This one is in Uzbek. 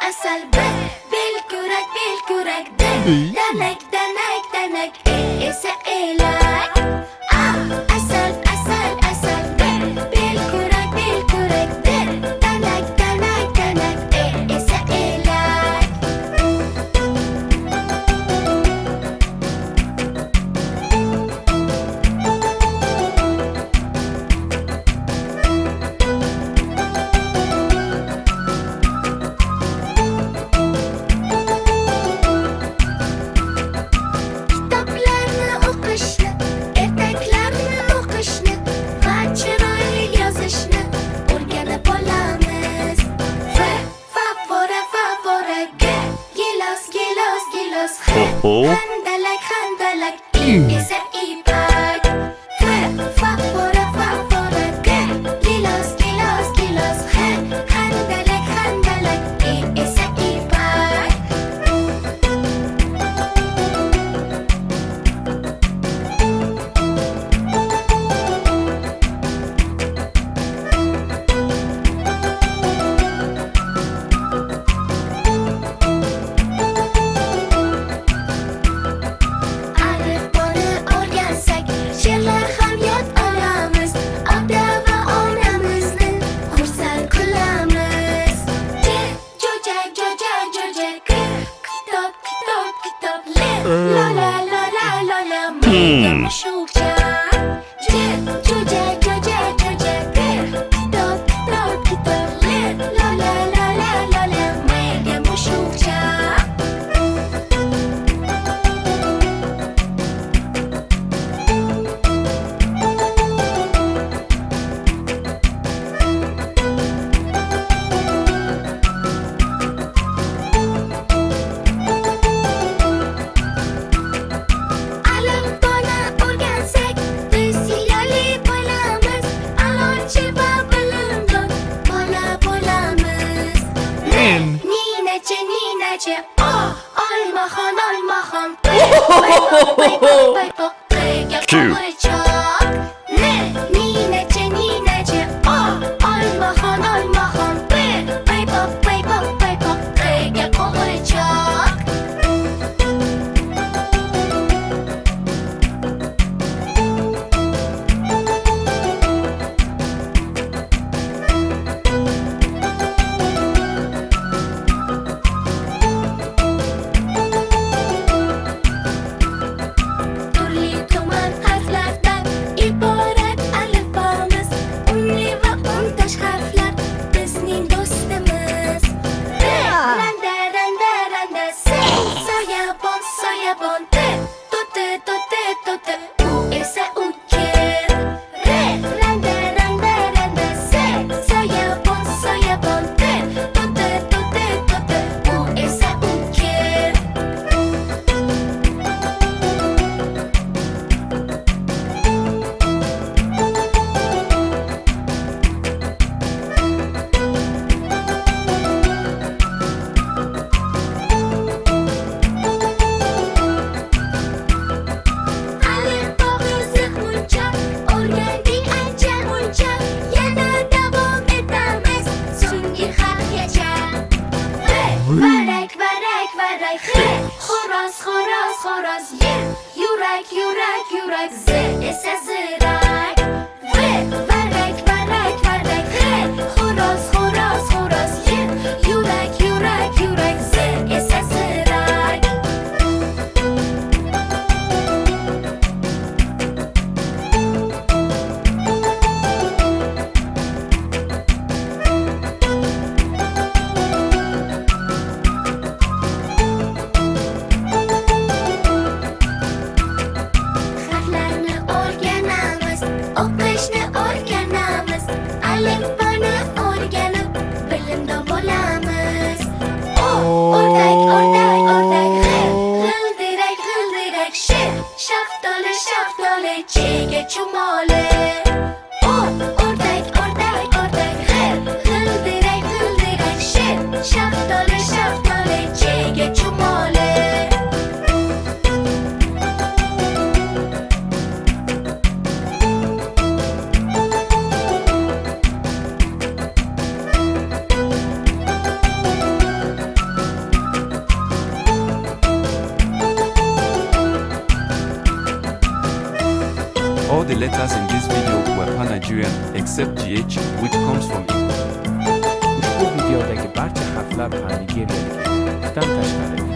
asal belkurak danak esa elak asal belkurak danak esa elak Handalak esa ipak favora gilos handalak esa ipak Two. Xo'roz yurak esa zirak varak xo'roz yurak esa zirak o'qishni o'rganamiz alifboni o'rganib bilimdon bo'lamiz o'rdak g'ildirak shaftoli chega chumoli o'rdak g'ildirak shaftoli chega chumoli the letters in this video were pan-Nigerian except GH, which comes from Igbo. Bu videodagi barcha harflar pan-nigeriyalik. Dan tashqari